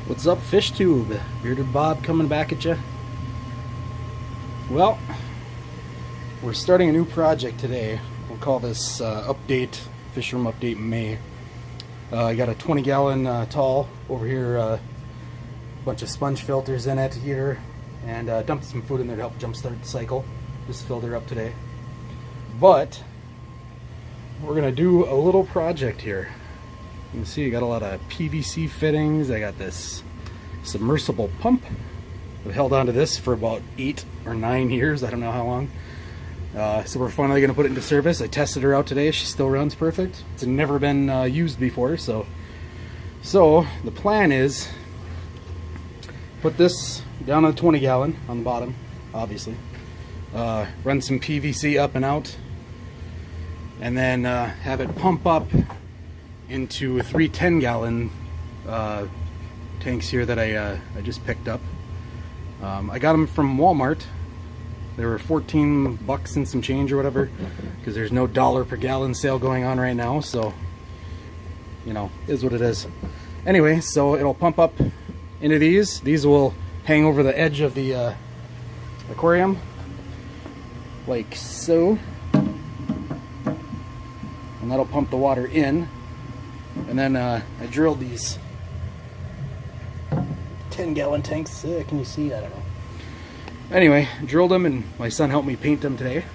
What's up, fish tube? Bearded Bob coming back at you. Well, we're starting a new project today. We'll call this update, fish room update May. I got a 20-gallon tall over here, a bunch of sponge filters in it, heater, and dumped some food in there to help jumpstart the cycle. Just filled her up today. But we're gonna do a little project here. You can see I got a lot of PVC fittings. I got this submersible pump. I've held on to this for about 8 or 9 years. I don't know how long. So we're finally going to put it into service. I tested her out today. She still runs perfect. It's never been used before. So the plan is put this down on the 20-gallon on the bottom, obviously. Run some PVC up and out. And then have it pump up into 3 10-gallon tanks here that I just picked up. I got them from Walmart. They were 14 bucks and some change or whatever, because there's no dollar per gallon sale going on right now, so you know, is what it is. Anyway, so it'll pump up into these. These will hang over the edge of the aquarium like so, and that'll pump the water in. And then I drilled these 10-gallon tanks. Can you see? I don't know. Anyway, drilled them, and my son helped me paint them today.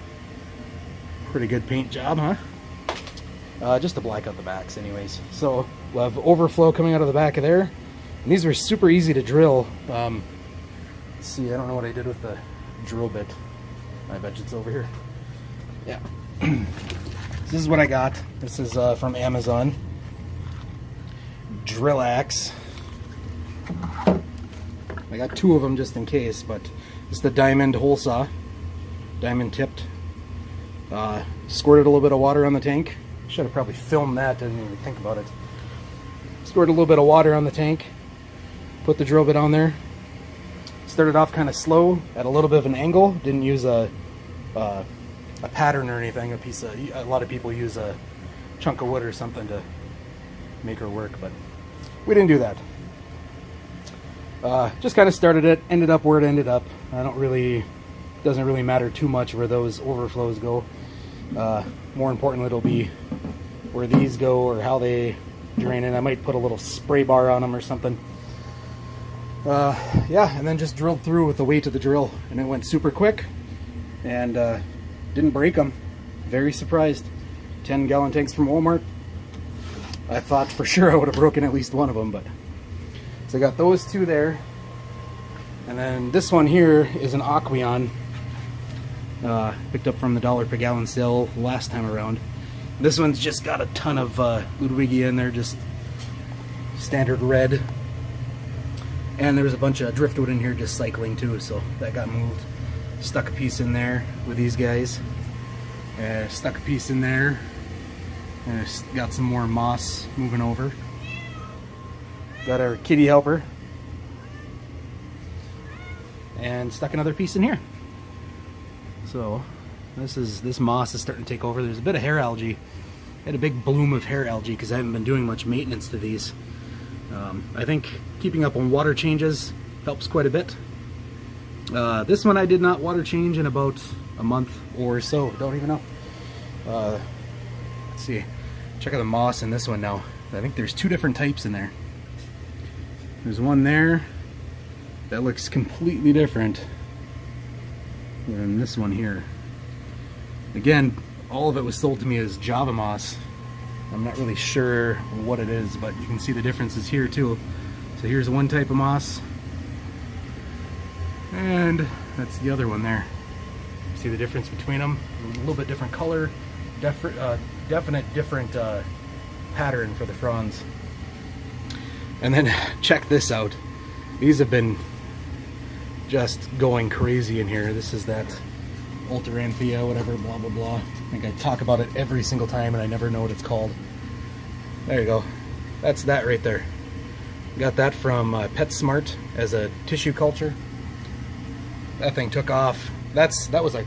Pretty good paint job, huh? Just to black out the backs anyways. So we'll have overflow coming out of the back of there. And these were super easy to drill. Let's see, I don't know what I did with the drill bit. I bet it's over here. Yeah. This is what I got. This is from Amazon. Drill axe. I got 2 of them just in case, but it's the diamond hole saw, diamond tipped. Squirted a little bit of water on the tank. Should have probably filmed that, didn't even think about it. Squirted a little bit of water on the tank, put the drill bit on there. Started off kind of slow at a little bit of an angle. Didn't use a pattern or anything. A lot of people use a chunk of wood or something to make her work, but we didn't do that. Just kind of started it, ended up where it ended up. Doesn't really matter too much where those overflows go. More importantly, it'll be where these go or how they drain in. I might put a little spray bar on them or something. Yeah, and then just drilled through with the weight of the drill, and it went super quick, and didn't break them. Very surprised. 10-gallon tanks from Walmart. I thought for sure I would have broken at least one of them, but so I got those 2 there, and then this one here is an Aquarium. Picked up from the dollar per gallon sale last time around. This one's just got a ton of Ludwigia in there, just standard red, and there's a bunch of driftwood in here just cycling too, so that got moved. Stuck a piece in there with these guys, stuck a piece in there. And got some more moss moving over. Got our kitty helper. And stuck another piece in here. So this moss is starting to take over. There's a bit of hair algae. I had a big bloom of hair algae because I haven't been doing much maintenance to these. I think keeping up on water changes helps quite a bit. This one I did not water change in about a month or so. Don't even know. Let's see. Check out the moss in this one now. I think there's 2 different types in there. There's one there that looks completely different than this one here. Again, all of it was sold to me as Java moss. I'm not really sure what it is, but you can see the differences here too. So here's one type of moss, and that's the other one there. See the difference between them? A little bit different color, definite different pattern for the fronds. And then check this out. These have been just going crazy in here. This is that Ulteranthia, whatever, blah blah blah. I think I talk about it every single time and I never know what it's called. There you go. That's that right there. Got that from PetSmart as a tissue culture. That thing took off. That was a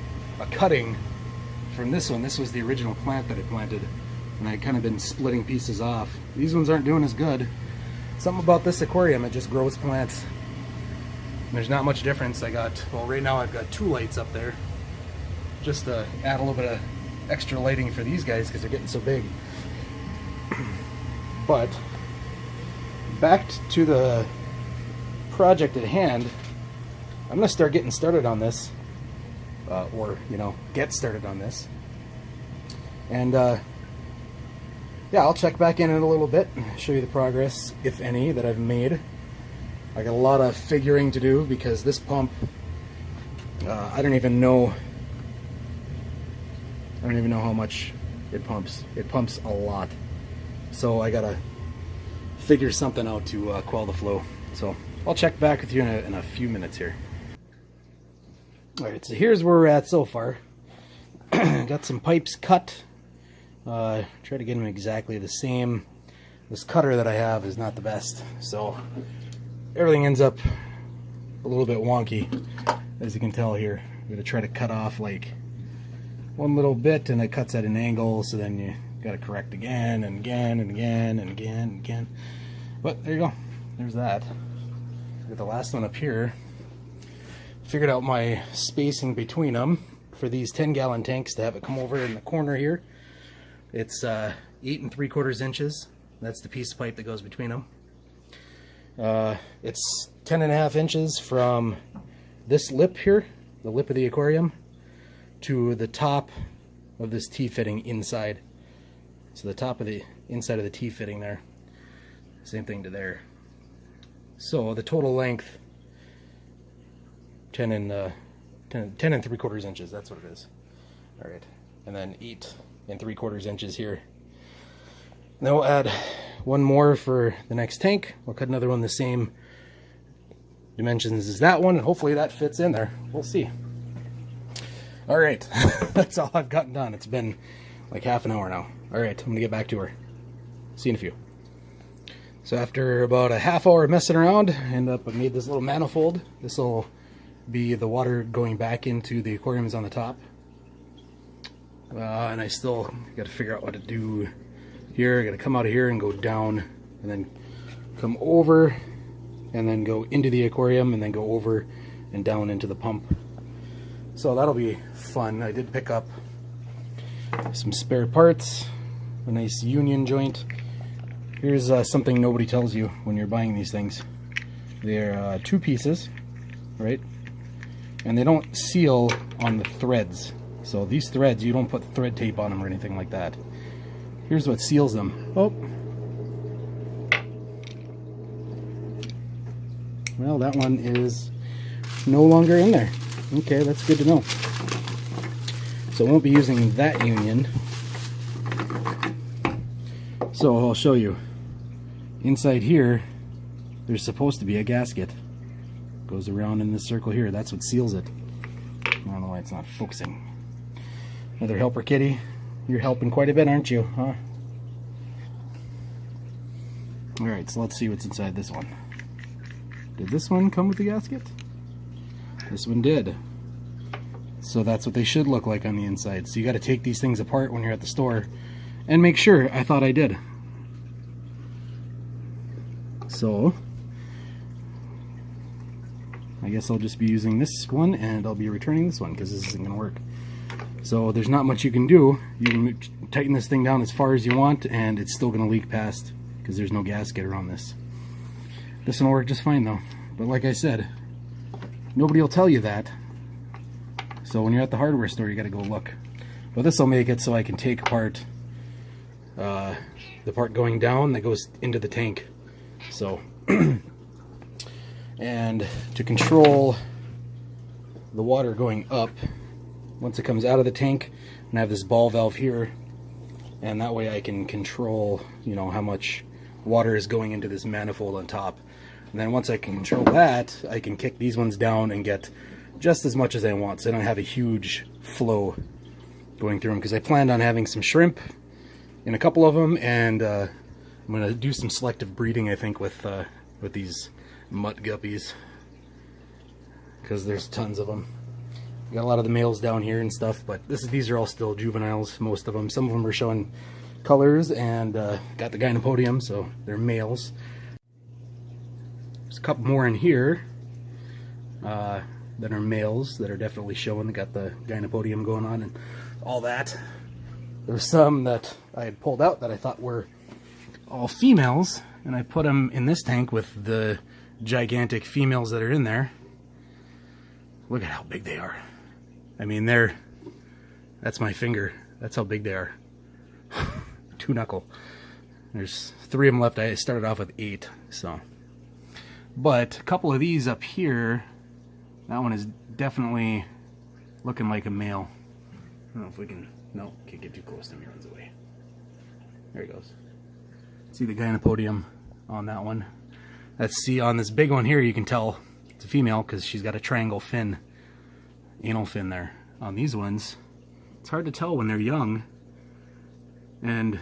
cutting from this one. This was the original plant that I planted, and I kind of been splitting pieces off. These ones aren't doing as good. Something about this aquarium, it just grows plants. There's not much difference. Well, right now I've got 2 lights up there, just to add a little bit of extra lighting for these guys because they're getting so big. But back to the project at hand, I'm gonna start getting started on this, or get started on this, and yeah, I'll check back in a little bit, show you the progress, if any, that I've made. I got a lot of figuring to do because this pump, I don't even know how much it pumps. It pumps a lot, so I gotta figure something out to quell the flow. So I'll check back with you in a few minutes here. Alright, so here's where we're at so far. Got some pipes cut. Try to get them exactly the same. This cutter that I have is not the best, so everything ends up a little bit wonky, as you can tell here. I'm going to try to cut off like one little bit, and it cuts at an angle, so then you got to correct again and again and again and again and again. But there you go. There's that. Got the last one up here. Figured out my spacing between them for these 10-gallon tanks to have it come over in the corner here. It's 8 3/4 inches. That's the piece of pipe that goes between them. It's 10.5 inches from this lip here, the lip of the aquarium, to the top of this T-fitting inside. So the top of the inside of the T-fitting there. Same thing to there. So the total length, 10 and 3/4 inches. That's what it is. All right, and then 8 3/4 inches here. Then we'll add one more for the next tank. We'll cut another one the same dimensions as that one, and hopefully that fits in there. We'll see. All right, that's all I've gotten done. It's been like half an hour now. All right, I'm gonna get back to her. See you in a few. So after about a half hour messing around, I made this little manifold. This will be the water going back into the aquariums on the top. And I still got to figure out what to do here. I got to come out of here and go down, and then come over, and then go into the aquarium, and then go over and down into the pump. So that'll be fun. I did pick up some spare parts, a nice union joint. Here's something nobody tells you when you're buying these things. They're 2 pieces, right? And they don't seal on the threads. So these threads, you don't put thread tape on them or anything like that. Here's what seals them. Oh. Well, that one is no longer in there. Okay, that's good to know. So I won't be using that union. So I'll show you. Inside here, there's supposed to be a gasket. Goes around in this circle here. That's what seals it. I don't know why it's not focusing. Another helper kitty. You're helping quite a bit, aren't you? Huh? Alright, so let's see what's inside this one. Did this one come with the gasket? This one did. So that's what they should look like on the inside. So you got to take these things apart when you're at the store and make sure. I thought I did. So I guess I'll just be using this one, and I'll be returning this one because this isn't going to work. So there's not much you can do. You can tighten this thing down as far as you want, and it's still going to leak past because there's no gasket around this. This one will work just fine though. But like I said, nobody will tell you that. So when you're at the hardware store, you got to go look. But this will make it so I can take apart the part going down that goes into the tank. So, and to control the water going up, once it comes out of the tank, and I have this ball valve here, and that way I can control, you know, how much water is going into this manifold on top. And then once I can control that, I can kick these ones down and get just as much as I want, so I don't have a huge flow going through them, because I planned on having some shrimp in a couple of them, and I'm going to do some selective breeding, I think, with these mutt guppies, because there's tons of them. Got a lot of the males down here and stuff, but these are all still juveniles, most of them. Some of them are showing colors, and got the gynapodium, so they're males. There's a couple more in here that are males that are definitely showing. They got the gynapodium going on and all that. There's some that I had pulled out that I thought were all females, and I put them in this tank with the gigantic females that are in there. Look at how big they are. I mean, that's my finger. That's how big they are. 2 knuckle. There's 3 of them left. I started off with 8, so. But a couple of these up here, that one is definitely looking like a male. I don't know if we can, no, can't get too close to him, he runs away. There he goes. See the gynapodium on that one. See, on this big one here, you can tell it's a female because she's got a triangle fin, anal fin there. On these ones, it's hard to tell when they're young, and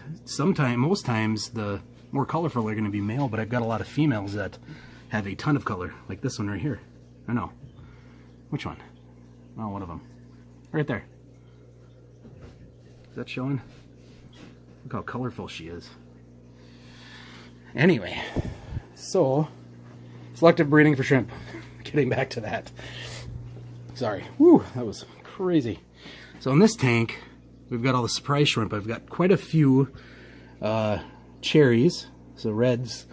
most times the more colorful they're going to be male, but I've got a lot of females that have a ton of color, like this one right here. I know. Which one? Oh, one of them. Right there. Is that showing? Look how colorful she is. Anyway, so selective breeding for shrimp. Getting back to that. Sorry. Woo, that was crazy. So in this tank, we've got all the surprise shrimp. I've got quite a few cherries, so reds.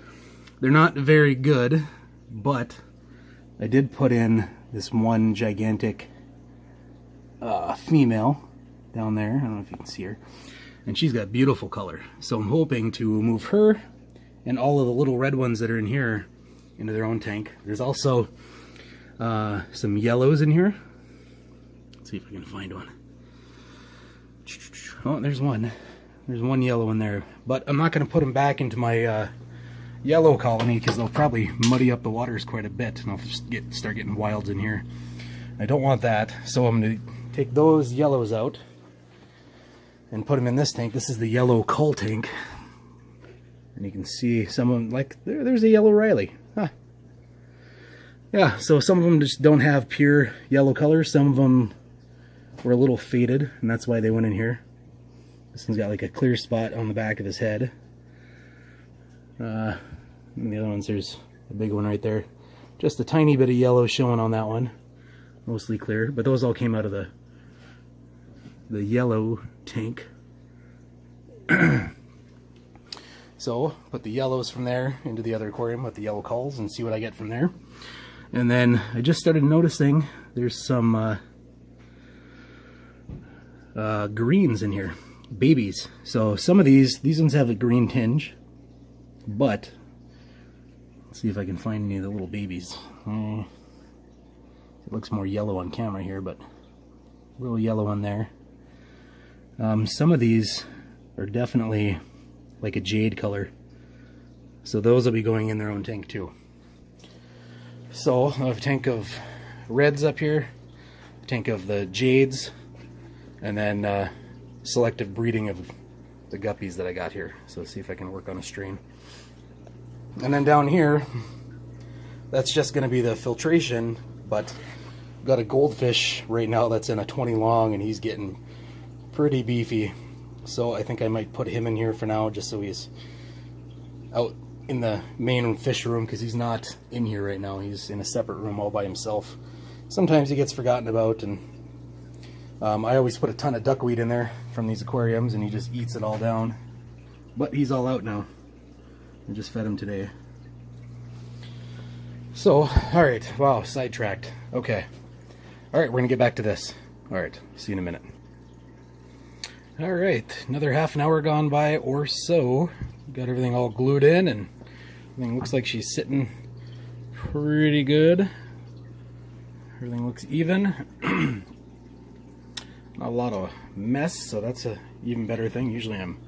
They're not very good, but I did put in this one gigantic female down there. I don't know if you can see her. And she's got beautiful color. So I'm hoping to move her and all of the little red ones that are in here into their own tank. There's also some yellows in here. Let's see if I can find one. Oh, there's one. There's one yellow in there. But I'm not going to put them back into my yellow colony because they'll probably muddy up the waters quite a bit, and I'll start getting wilds in here. I don't want that, so I'm going to take those yellows out and put them in this tank. This is the yellow cull tank. And you can see some of them, like, there's a yellow Riley. Huh. Yeah, so some of them just don't have pure yellow color. Some of them were a little faded, and that's why they went in here. This one's got like a clear spot on the back of his head. And the other ones, there's a big one right there. Just a tiny bit of yellow showing on that one. Mostly clear, but those all came out of the yellow tank. So, put the yellows from there into the other aquarium with the yellow culls and see what I get from there. And then I just started noticing there's some greens in here, babies. So some of these ones have a green tinge, but let's see if I can find any of the little babies. It looks more yellow on camera here, but a little yellow on there. Some of these are definitely like a jade color, so those will be going in their own tank too. So I have a tank of reds up here, a tank of the jades, and then selective breeding of the guppies that I got here. So let's see if I can work on a strain. And then down here, that's just going to be the filtration, but I've got a goldfish right now that's in a 20 long, and he's getting pretty beefy. So I think I might put him in here for now, just so he's out in the main fish room, because he's not in here right now. He's in a separate room all by himself. Sometimes he gets forgotten about, and I always put a ton of duckweed in there from these aquariums, and he just eats it all down. But he's all out now. I just fed him today. So, alright, wow, sidetracked. Okay. Alright, we're gonna get back to this. Alright, see you in a minute. Alright, another half an hour gone by or so. Got everything all glued in, and everything looks like she's sitting pretty good. Everything looks even. Not a lot of mess, so that's a even better thing. Usually I'm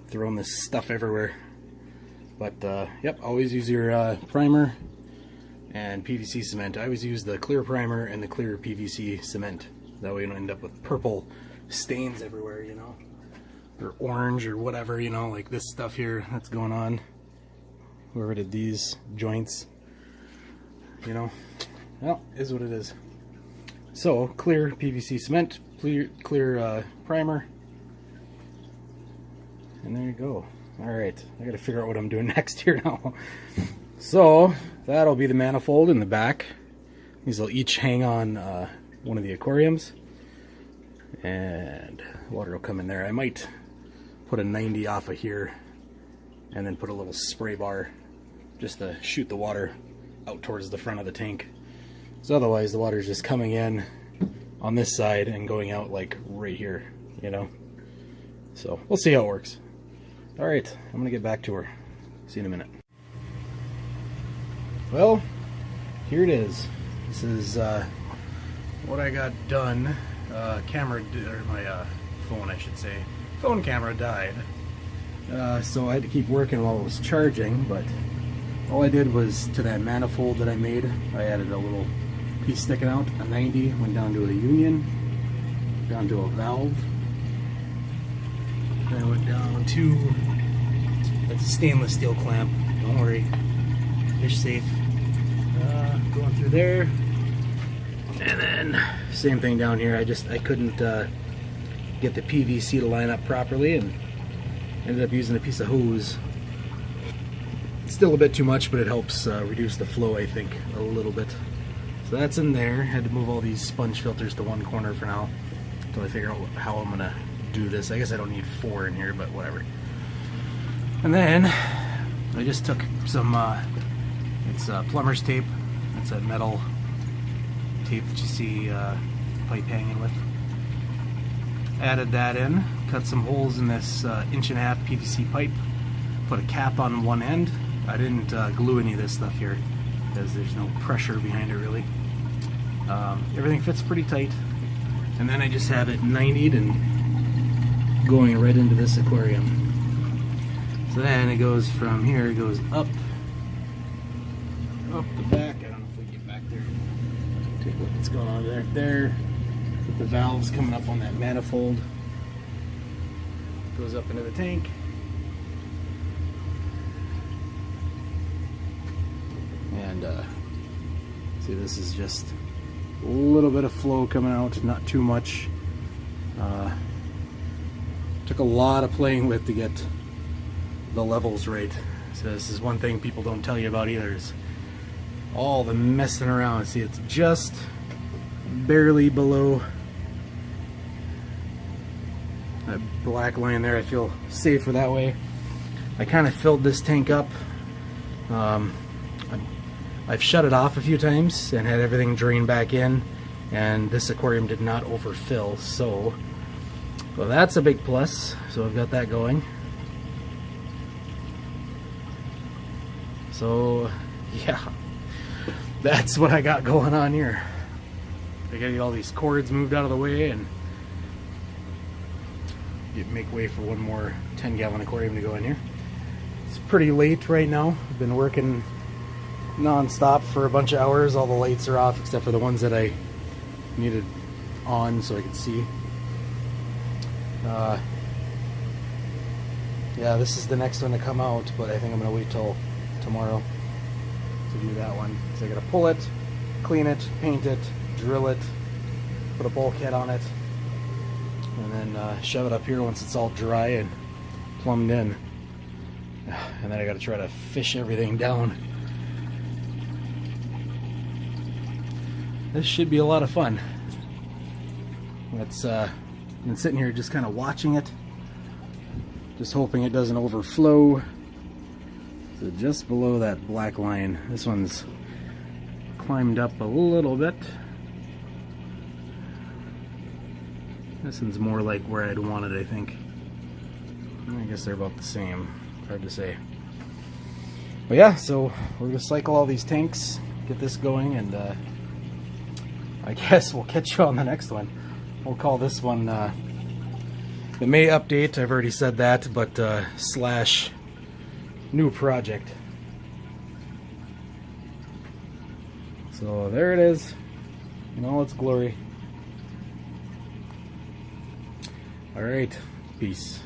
throwing this stuff everywhere. But, yep, always use your primer and PVC cement. I always use the clear primer and the clear PVC cement. That way you don't end up with purple stains everywhere, you know, or orange or whatever, you know, like this stuff here that's going on. Whoever did these joints, you know, well, is what it is. So clear PVC cement, clear primer, and there you go. All right, I got to figure out what I'm doing next here now. So that'll be the manifold in the back. These will each hang on one of the aquariums, and water will come in there. I might put a 90 off of here and then put a little spray bar just to shoot the water out towards the front of the tank. So otherwise the water is just coming in on this side and going out like right here, you know. So we'll see how it works. Alright, I'm gonna get back to her. See you in a minute. Well, here it is. This is what I got done. My phone, I should say. Phone camera died. So I had to keep working while it was charging, but all I did was to that manifold that I made, I added a little piece sticking out, a 90, went down to a union, down to a valve, then I went down to, that's a stainless steel clamp, don't worry, fish safe, going through there, and then same thing down here. I couldn't get the PVC to line up properly and ended up using a piece of hose. It's still a bit too much, but it helps reduce the flow, I think, a little bit. So that's in there. Had to move all these sponge filters to one corner for now until I figure out how I'm gonna do this. I guess I don't need 4 in here, but whatever. And then I just took some it's plumber's tape. It's that metal tape that you see pipe hanging with. Added that in, cut some holes in this 1.5" PVC pipe, put a cap on one end. I didn't glue any of this stuff here because there's no pressure behind it really. Everything fits pretty tight, and then I just have it 90'd and going right into this aquarium. So then it goes from here, it goes up the back. I don't know if we can get back there. Take a look what's going on there. The valves coming up on that manifold. Goes up into the tank. And see, this is just a little bit of flow coming out, not too much. Took a lot of playing with to get the levels right. So this is one thing people don't tell you about either, is all the messing around. See, it's just barely below that black line there. I feel safer that way. I kind of filled this tank up. I've shut it off a few times and had everything drain back in, and this aquarium did not overfill, so well, that's a big plus. So I've got that going. So yeah, that's what I got going on here. I gotta get all these cords moved out of the way and make way for one more 10-gallon aquarium to go in here. It's pretty late right now. I've been working non-stop for a bunch of hours. All the lights are off except for the ones that I needed on so I could see. Yeah, this is the next one to come out, but I think I'm gonna wait till tomorrow to do that one. So I gotta pull it, clean it, paint it, drill it, put a bulkhead on it, and then shove it up here once it's all dry and plumbed in. And then I gotta try to fish everything down. This should be a lot of fun. That's been sitting here just kind of watching it, just hoping it doesn't overflow. So just below that black line, this one's climbed up a little bit. This one's more like where I'd want it, I think. I guess they're about the same. Hard to say. But yeah, so we're gonna cycle all these tanks, get this going, and I guess we'll catch you on the next one. We'll call this one the May update. I've already said that, but slash new project. So there it is in all its glory. All right, peace.